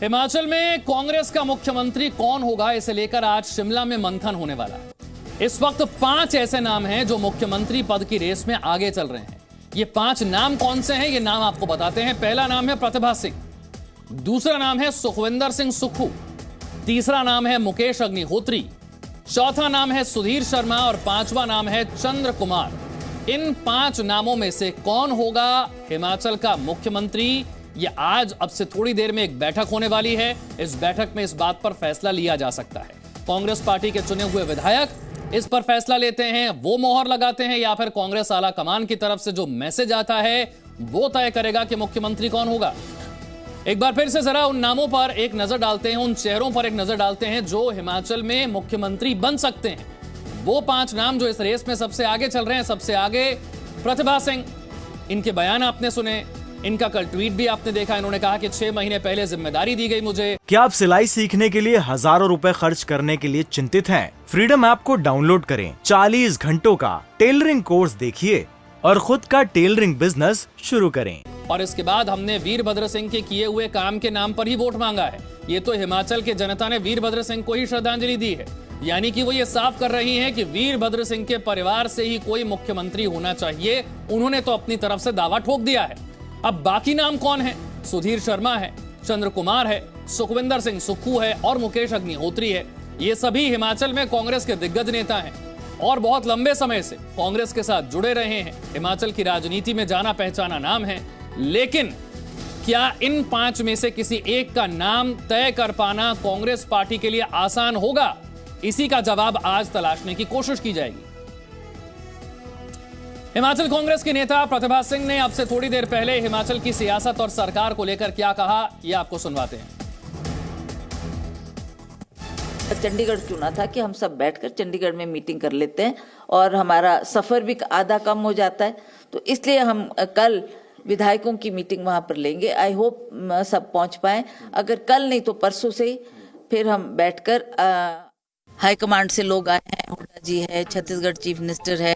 हिमाचल में कांग्रेस का मुख्यमंत्री कौन होगा, इसे लेकर आज शिमला में मंथन होने वाला है। इस वक्त 5 ऐसे नाम हैं जो मुख्यमंत्री पद की रेस में आगे चल रहे हैं। ये 5 नाम कौन से हैं, ये नाम आपको बताते हैं। पहला नाम है प्रतिभा सिंह, दूसरा नाम है सुखविंदर सिंह सुक्खू, तीसरा नाम है मुकेश अग्निहोत्री, चौथा नाम है सुधीर शर्मा और 5वां नाम है चंद्र कुमार। इन 5 नामों में से कौन होगा हिमाचल का मुख्यमंत्री, ये आज अब से थोड़ी देर में एक बैठक होने वाली है। इस बैठक में इस बात पर फैसला लिया जा सकता है। कांग्रेस पार्टी के चुने हुए विधायक इस पर फैसला लेते हैं, वो मोहर लगाते हैं, या फिर कांग्रेस आला कमान की तरफ से जो मैसेज आता है वो तय करेगा कि मुख्यमंत्री कौन होगा। एक बार फिर से जरा उन नामों पर एक नजर डालते हैं, उन चेहरों पर एक नजर डालते हैं जो हिमाचल में मुख्यमंत्री बन सकते हैं। वो 5 नाम जो इस रेस में सबसे आगे चल रहे हैं। सबसे आगे प्रतिभा सिंह, इनके बयान आपने सुने, इनका कल ट्वीट भी आपने देखा। इन्होंने कहा कि 6 महीने पहले जिम्मेदारी दी गई मुझे। क्या आप सिलाई सीखने के लिए हजारों रुपए खर्च करने के लिए चिंतित हैं? फ्रीडम ऐप को डाउनलोड करें, 40 घंटों का टेलरिंग कोर्स देखिए और खुद का टेलरिंग बिजनेस शुरू करें। और इसके बाद हमने वीरभद्र सिंह के किए हुए काम के नाम पर ही वोट मांगा है। ये तो हिमाचल के जनता ने वीरभद्र सिंह को ही श्रद्धांजलि दी है, यानी कि वो ये साफ कर रही हैं कि वीरभद्र सिंह के परिवार से ही कोई मुख्यमंत्री होना चाहिए। उन्होंने तो अपनी तरफ से दावा ठोक दिया है। अब बाकी नाम कौन है? सुधीर शर्मा है, चंद्र कुमार है, सुखविंदर सिंह सुक्खू है और मुकेश अग्निहोत्री है। ये सभी हिमाचल में कांग्रेस के दिग्गज नेता हैं और बहुत लंबे समय से कांग्रेस के साथ जुड़े रहे हैं। हिमाचल की राजनीति में जाना पहचाना नाम है। लेकिन क्या इन 5 में से किसी एक का नाम तय कर पाना कांग्रेस पार्टी के लिए आसान होगा? इसी का जवाब आज तलाशने की कोशिश की जाएगी। हिमाचल कांग्रेस के नेता प्रतिभा सिंह ने अब से थोड़ी देर पहले हिमाचल की सियासत और सरकार को लेकर क्या कहा, यह आपको सुनवाते हैं। चंडीगढ़ चुना था कि हम सब बैठकर चंडीगढ़ में मीटिंग कर लेते हैं और हमारा सफर भी आधा कम हो जाता है। तो इसलिए हम कल विधायकों की मीटिंग वहां पर लेंगे। आई होप सब पहुंच पाए। अगर कल नहीं तो परसों से ही फिर हम बैठकर हाईकमांड से लोग आए हैं, हुड्डा जी है, छत्तीसगढ़ चीफ मिनिस्टर है,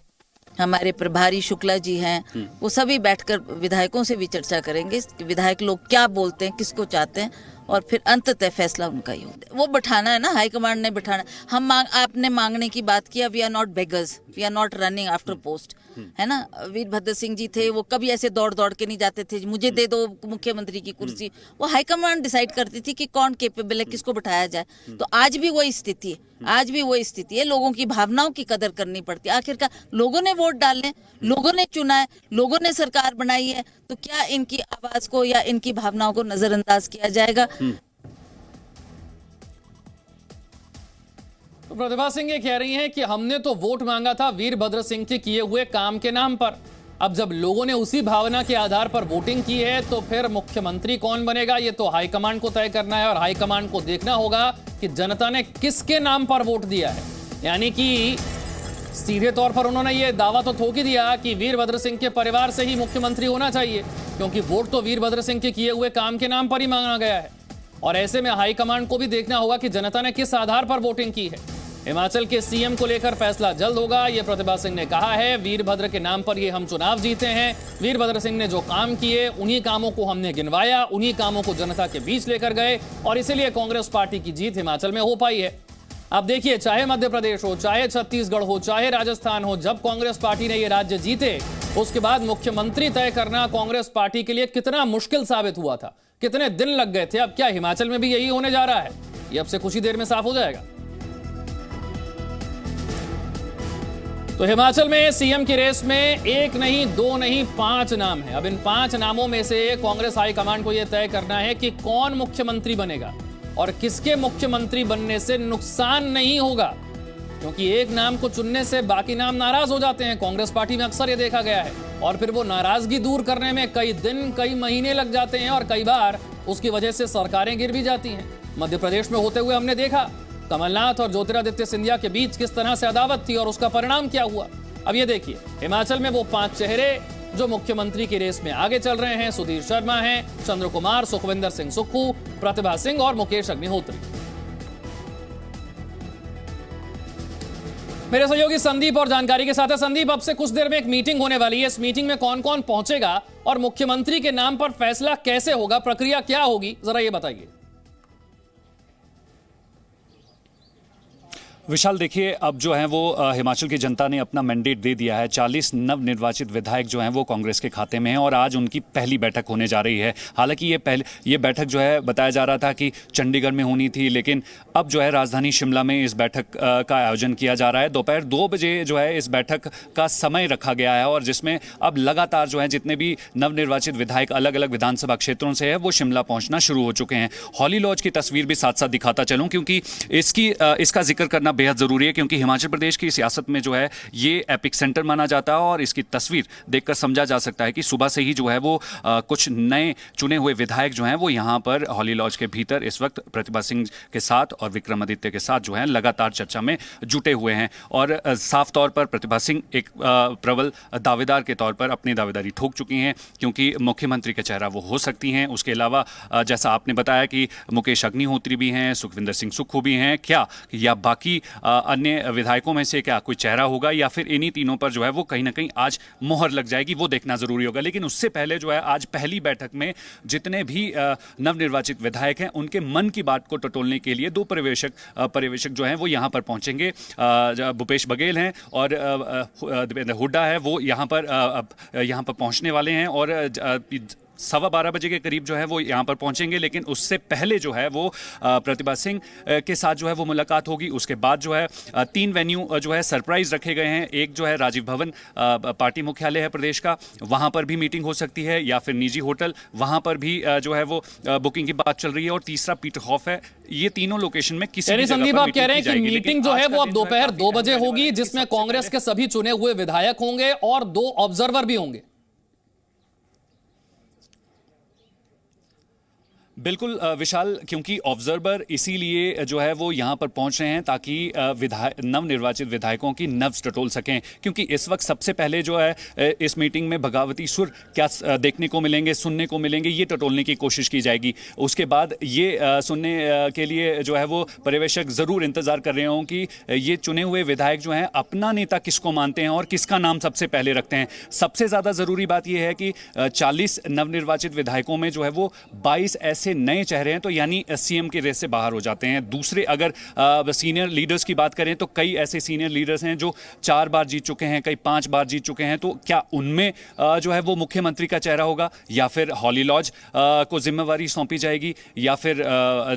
हमारे प्रभारी शुक्ला जी हैं, वो सभी बैठकर विधायकों से भी चर्चा करेंगे कि विधायक लोग क्या बोलते हैं, किसको चाहते हैं, और फिर अंततः फैसला उनका ही होता है। वो बैठाना है ना, हाईकमांड ने बैठाना। हम आपने मांगने की बात किया, we are not beggars, we are not running after post, है ना। वीरभद्र सिंह जी थे, वो कभी ऐसे दौड़ दौड़ के नहीं जाते थे मुझे दे दो मुख्यमंत्री की कुर्सी। वो हाईकमांड डिसाइड करती थी कि कौन कैपेबल है, किसको बैठाया जाए। तो आज भी वही स्थिति है, आज भी वही स्थिति है। लोगों की भावनाओं की कदर करनी पड़ती है। आखिरकार लोगों ने वोट डाले, लोगों ने चुना है, लोगों ने सरकार बनाई है, तो क्या इनकी आवाज को या इनकी भावनाओं को नजरअंदाज किया जाएगा? तो प्रतिभा सिंह ये कह रही हैं कि हमने तो वोट मांगा था वीरभद्र सिंह के किए हुए काम के नाम पर। अब जब लोगों ने उसी भावना के आधार पर वोटिंग की है तो फिर मुख्यमंत्री कौन बनेगा ये तो हाईकमांड को तय करना है और हाईकमांड को देखना होगा कि जनता ने किसके नाम पर वोट दिया है। यानी कि सीधे तौर पर उन्होंने ये दावा तो ठोक ही दिया कि वीरभद्र सिंह के परिवार से ही मुख्यमंत्री होना चाहिए, क्योंकि वोट तो वीरभद्र सिंह के किए हुए काम के नाम पर ही मांगा गया है। और ऐसे में हाईकमांड को भी देखना होगा कि जनता ने किस आधार पर वोटिंग की है। हिमाचल के सीएम को लेकर फैसला जल्द होगा, यह प्रतिभा सिंह ने कहा है। वीरभद्र के नाम पर ये हम चुनाव जीते हैं। वीरभद्र सिंह ने जो काम किए उन्हीं कामों को हमने गिनवाया, उन्हीं कामों को जनता के बीच लेकर गए और इसीलिए कांग्रेस पार्टी की जीत हिमाचल में हो पाई है। अब देखिए, चाहे मध्य प्रदेश हो, चाहे छत्तीसगढ़ हो, चाहे राजस्थान हो, जब कांग्रेस पार्टी ने ये राज्य जीते उसके बाद मुख्यमंत्री तय करना कांग्रेस पार्टी के लिए कितना मुश्किल साबित हुआ था, कितने दिन लग गए थे। अब क्या हिमाचल में भी यही होने जा रहा है? ये अब से कुछ ही देर में साफ हो जाएगा। तो हिमाचल में सीएम की रेस में 1 नहीं 2 नहीं 5 नाम है। अब इन 5 नामों में से कांग्रेस हाईकमांड को यह तय करना है कि कौन मुख्यमंत्री बनेगा और किसके मुख्यमंत्री बनने से नुकसान नहीं होगा, क्योंकि एक नाम को चुनने से बाकी नाम नाराज हो जाते हैं। कांग्रेस पार्टी में अक्सर ये देखा गया है और फिर वो नाराजगी दूर करने में कई दिन कई महीने लग जाते हैं और कई बार उसकी वजह से सरकारें गिर भी जाती हैं। मध्य प्रदेश में होते हुए हमने देखा कमलनाथ और ज्योतिरादित्य सिंधिया के बीच किस तरह से अदावत थी और उसका परिणाम क्या हुआ। अब ये देखिए, हिमाचल में वो 5 चेहरे जो मुख्यमंत्री की रेस में आगे चल रहे हैं, सुधीर शर्मा हैं, चंद्र कुमार, सुखविंदर सिंह सुक्खू, प्रतिभा सिंह और मुकेश अग्निहोत्री। मेरे सहयोगी संदीप और जानकारी के साथ है। संदीप, अब से कुछ देर में एक मीटिंग होने वाली है। इस मीटिंग में कौन कौन पहुंचेगा और मुख्यमंत्री के नाम पर फैसला कैसे होगा, प्रक्रिया क्या होगी, जरा ये बताइए। विशाल, देखिए, अब जो है वो हिमाचल की जनता ने अपना मैंडेट दे दिया है। 40 नवनिर्वाचित विधायक जो हैं वो कांग्रेस के खाते में हैं और आज उनकी पहली बैठक होने जा रही है। हालांकि ये बैठक जो है बताया जा रहा था कि चंडीगढ़ में होनी थी, लेकिन अब जो है राजधानी शिमला में इस बैठक का आयोजन किया जा रहा है। दोपहर 2 बजे जो है इस बैठक का समय रखा गया है और जिसमें अब लगातार जो है जितने भी नवनिर्वाचित विधायक अलग अलग विधानसभा क्षेत्रों से है वो शिमला पहुंचना शुरू हो चुके हैं। हॉली लॉज की तस्वीर भी साथ साथ दिखाता चलूं, क्योंकि इसका जिक्र करना बेहद जरूरी है, क्योंकि हिमाचल प्रदेश की सियासत में जो है ये एपिक सेंटर माना जाता है और इसकी तस्वीर देखकर समझा जा सकता है कि सुबह से ही जो है वो कुछ नए चुने हुए विधायक जो हैं वो यहाँ पर हॉली लॉज के भीतर इस वक्त प्रतिभा सिंह के साथ और विक्रमादित्य के साथ जो है लगातार चर्चा में जुटे हुए हैं। और साफ तौर पर प्रतिभा सिंह एक प्रबल दावेदार के तौर पर अपनी दावेदारी ठोक चुकी हैं, क्योंकि मुख्यमंत्री का चेहरा वो हो सकती हैं। उसके अलावा जैसा आपने बताया कि मुकेश अग्निहोत्री भी हैं, सुखविंदर सिंह सुक्खू भी हैं, क्या या बाकी अन्य विधायकों में से क्या कोई चेहरा होगा या फिर इन्हीं तीनों पर जो है वो कहीं ना कहीं आज मोहर लग जाएगी, वो देखना जरूरी होगा। लेकिन उससे पहले जो है आज पहली बैठक में जितने भी नवनिर्वाचित विधायक हैं उनके मन की बात को टटोलने के लिए 2 पर्यवेक्षक जो हैं वो यहाँ पर पहुंचेंगे। भूपेश बघेल हैं और देवेंद्र हुड्डा है, वो यहाँ पर पहुंचने वाले हैं और 12:15 बजे के करीब जो है वो यहाँ पर पहुंचेंगे। लेकिन उससे पहले जो है वो प्रतिभा सिंह के साथ जो है वो मुलाकात होगी। उसके बाद जो है 3 वेन्यू जो है सरप्राइज रखे गए हैं। एक जो है राजीव भवन पार्टी मुख्यालय है प्रदेश का, वहाँ पर भी मीटिंग हो सकती है, या फिर निजी होटल, वहाँ पर भी जो है वो बुकिंग की बात चल रही है, और तीसरा पीटर हॉफ है। ये तीनों लोकेशन में किसी भी संदीप, जगह आप पर कह रहे हैं कि मीटिंग जो है वो अब दोपहर 2 बजे होगी, जिसमें कांग्रेस के सभी चुने हुए विधायक होंगे और 2 ऑब्जर्वर भी होंगे। बिल्कुल विशाल, क्योंकि ऑब्जर्वर इसीलिए जो है वो यहाँ पर पहुँच रहे हैं ताकि नवनिर्वाचित विधायकों की नब्ज टटोल सकें, क्योंकि इस वक्त सबसे पहले जो है इस मीटिंग में बगावती सुर क्या देखने को मिलेंगे, सुनने को मिलेंगे, ये टटोलने की कोशिश की जाएगी। उसके बाद ये सुनने के लिए जो है वो पर्यवेक्षक ज़रूर इंतज़ार कर रहे हों कि ये चुने हुए विधायक जो हैं अपना नेता किसको मानते हैं और किसका नाम सबसे पहले रखते हैं। सबसे ज़्यादा ज़रूरी बात यह है कि 40 नवनिर्वाचित विधायकों में जो है वो 22 ऐसे नए चेहरे हैं, तो यानी सीएम के रेस से बाहर हो जाते हैं। दूसरे अगर सीनियर लीडर्स की बात करें तो कई ऐसे सीनियर लीडर्स हैं जो 4 बार जीत चुके हैं, कई 5 बार जीत चुके हैं। तो क्या उनमें जो है वो मुख्यमंत्री का चेहरा होगा, या फिर हॉली लॉज को जिम्मेवारी सौंपी जाएगी, या फिर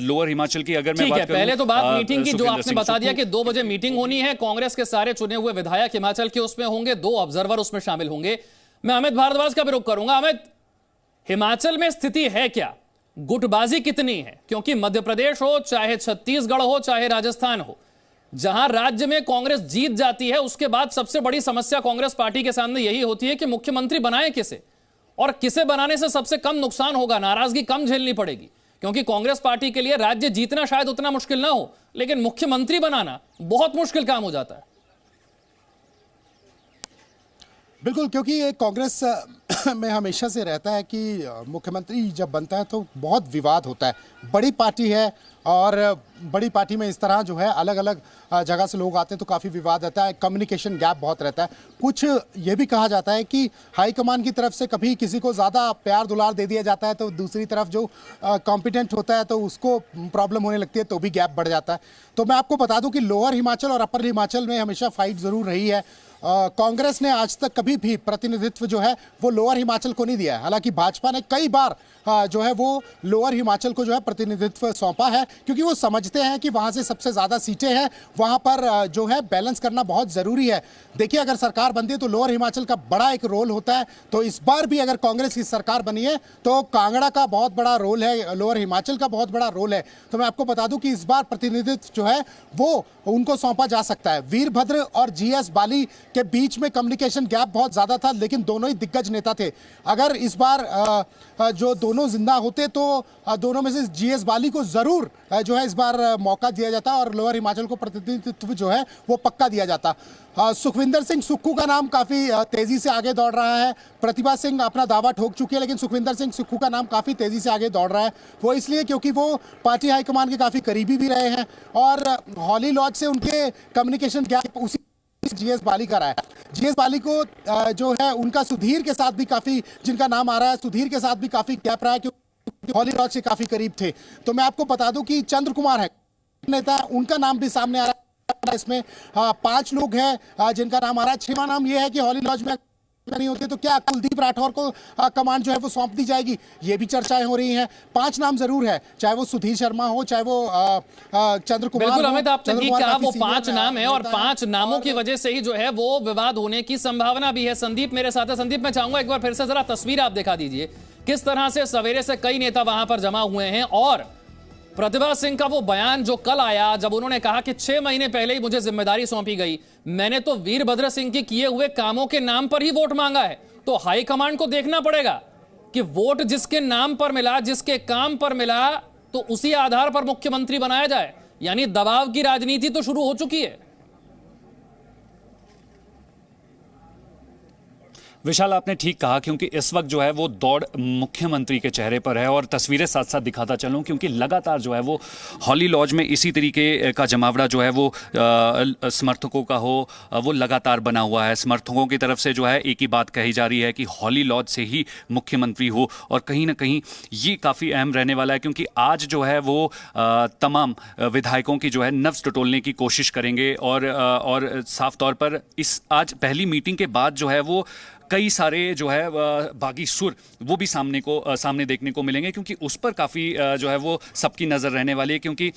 लोअर हिमाचल की अगर मैं बात करूं। पहले तो बात मीटिंग की, जो आपने बता दिया कि 2 बजे मीटिंग होनी है, कांग्रेस के सारे चुने हुए विधायक हिमाचल के उसमें होंगे, 2 ऑब्जर्वर उसमें शामिल होंगे। मैं अमित भारद्वाज का भी रुख करूंगा। अमित, हिमाचल में स्थिति है क्या, गुटबाजी कितनी है? क्योंकि मध्य प्रदेश हो, चाहे छत्तीसगढ़ हो, चाहे राजस्थान हो, जहां राज्य में कांग्रेस जीत जाती है, उसके बाद सबसे बड़ी समस्या कांग्रेस पार्टी के सामने यही होती है कि मुख्यमंत्री बनाए किसे, और किसे बनाने से सबसे कम नुकसान होगा, नाराजगी कम झेलनी पड़ेगी। क्योंकि कांग्रेस पार्टी के लिए राज्य जीतना शायद उतना मुश्किल ना हो, लेकिन मुख्यमंत्री बनाना बहुत मुश्किल काम हो जाता है। बिल्कुल, क्योंकि ये कांग्रेस में हमेशा से रहता है कि मुख्यमंत्री जब बनता है तो बहुत विवाद होता है। बड़ी पार्टी है और बड़ी पार्टी में इस तरह जो है अलग अलग जगह से लोग आते हैं तो काफ़ी विवाद रहता है, कम्युनिकेशन गैप बहुत रहता है। कुछ ये भी कहा जाता है कि हाईकमान की तरफ से कभी किसी को ज़्यादा प्यार दुलार दे दिया जाता है तो दूसरी तरफ जो कॉम्पिटेंट होता है तो उसको प्रॉब्लम होने लगती है, तो भी गैप बढ़ जाता है। तो मैं आपको बता दूं कि लोअर हिमाचल और अपर हिमाचल में हमेशा फाइट ज़रूर रही है। कांग्रेस ने आज तक कभी भी प्रतिनिधित्व जो है वो लोअर हिमाचल को नहीं दिया है। हालांकि भाजपा ने कई बार जो है वो लोअर हिमाचल को जो है प्रतिनिधित्व सौंपा है, क्योंकि वो समझते हैं कि वहाँ से सबसे ज़्यादा सीटें हैं, वहाँ पर जो है बैलेंस करना बहुत ज़रूरी है। देखिए, अगर सरकार बनती है तो लोअर हिमाचल का बड़ा एक रोल होता है। तो इस बार भी अगर कांग्रेस की सरकार बनी है तो कांगड़ा का बहुत बड़ा रोल है, लोअर हिमाचल का बहुत बड़ा रोल है। तो मैं आपको बता दूं कि इस बार प्रतिनिधित्व जो है वो उनको सौंपा जा सकता है। वीरभद्र और जीएस बाली के बीच में कम्युनिकेशन गैप बहुत ज़्यादा था, लेकिन दोनों ही दिग्गज नेता थे। अगर इस बार जो दोनों जिंदा होते तो दोनों में से जीएस बाली को ज़रूर जो है इस बार मौका दिया जाता और लोअर हिमाचल को प्रतिनिधित्व जो है वो पक्का दिया जाता। सुखविंदर सिंह सुक्खू का नाम काफ़ी तेज़ी से आगे दौड़ रहा है। प्रतिभा सिंह अपना दावा ठोक चुकी है, लेकिन सुखविंदर सिंह सुक्खू का नाम काफ़ी तेज़ी से आगे दौड़ रहा है। वो इसलिए क्योंकि वो पार्टी हाईकमान के काफ़ी करीबी भी रहे हैं और हॉली लॉज से उनके कम्युनिकेशन गैप उसी जीएस बाली का रहा है। जीएस बाली को जो है उनका सुधीर के साथ भी काफ़ी, जिनका नाम आ रहा है, सुधीर के साथ भी काफ़ी गैप रहा है क्योंकि हॉली लॉज से काफ़ी करीब थे। तो मैं आपको बता दूं कि चंद्र कुमार है नेता, उनका नाम भी सामने आ रहा है। इसमें 5 लोग हैं जिनका नाम आ रहा है। 6वां नाम यह है कि हॉली लॉज में नहीं होते तो क्या कुलदीप राठौर को कमान जो है वो सौंप दी जाएगी, ये भी चर्चाएं हो रही हैं। 5 नाम जरूर है, चाहे वो सुधीर शर्मा हो, चाहे वो चंद्र कुमार। बिल्कुल अमित, आपने ठीक कहा, वो काफी 5 नाम है और 5 नामों की वजह से ही जो है वो विवाद होने की संभावना भी है। संदीप मेरे साथ है। संदीप, मैं चाहूंगा एक बार फिर से जरा तस्वीर आप दिखा दीजिए, किस तरह से सवेरे से कई नेता वहां पर जमा हुए हैं और प्रतिभा सिंह का वो बयान जो कल आया, जब उन्होंने कहा कि 6 महीने पहले ही मुझे जिम्मेदारी सौंपी गई, मैंने तो वीरभद्र सिंह के किए हुए कामों के नाम पर ही वोट मांगा है। तो हाईकमांड को देखना पड़ेगा कि वोट जिसके नाम पर मिला, जिसके काम पर मिला, तो उसी आधार पर मुख्यमंत्री बनाया जाए। यानी दबाव की राजनीति तो शुरू हो चुकी है। विशाल, आपने ठीक कहा, क्योंकि इस वक्त जो है वो दौड़ मुख्यमंत्री के चेहरे पर है और तस्वीरें साथ साथ दिखाता चलूं, क्योंकि लगातार जो है वो हॉली लॉज में इसी तरीके का जमावड़ा जो है वो समर्थकों का हो, वो लगातार बना हुआ है। समर्थकों की तरफ से जो है एक ही बात कही जा रही है कि हॉली लॉज से ही मुख्यमंत्री हो, और कहीं ना कहीं ये काफ़ी अहम रहने वाला है, क्योंकि आज जो है वो तमाम विधायकों की जो है नब्ज टटोलने की कोशिश करेंगे और साफ तौर पर इस आज पहली मीटिंग के बाद जो है वो कई सारे जो है बागी सुर वो भी सामने देखने को मिलेंगे, क्योंकि उस पर काफ़ी जो है वो सबकी नज़र रहने वाली है। क्योंकि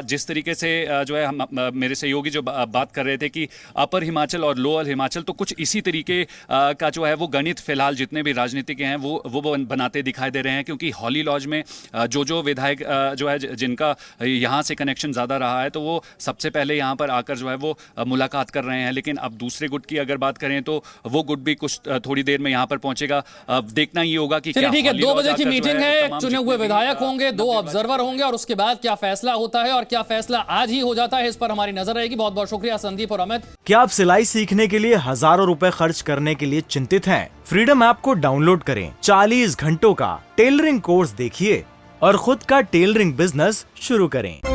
जिस तरीके से जो है मेरे सहयोगी जो बात कर रहे थे कि अपर हिमाचल और लोअर हिमाचल, तो कुछ इसी तरीके का जो है वो गणित फिलहाल जितने भी राजनीतिक हैं वो बनाते दिखाई दे रहे हैं। क्योंकि हॉली लॉज में जो विधायक जो है जिनका यहाँ से कनेक्शन ज़्यादा रहा है, तो वो सबसे पहले यहाँ पर आकर जो है वो मुलाकात कर रहे हैं। लेकिन अब दूसरे गुट की अगर बात करें तो वो गुट भी कुछ थोड़ी देर में यहां पर पहुंचेगा। देखना ये होगा कि चलिए ठीक है, 2 बजे की मीटिंग है, चुने हुए विधायक होंगे, 2 ऑब्जर्वर होंगे और उसके बाद क्या फैसला होता है और क्या फैसला आज ही हो जाता है, इस पर हमारी नजर रहेगी। बहुत बहुत शुक्रिया संदीप और अमित। क्या आप सिलाई सीखने के लिए हजारों रुपए खर्च करने के लिए चिंतित हैं? फ्रीडम ऐप को डाउनलोड करें, 40 घंटों का टेलरिंग कोर्स देखिए और खुद का टेलरिंग बिजनेस शुरू करें।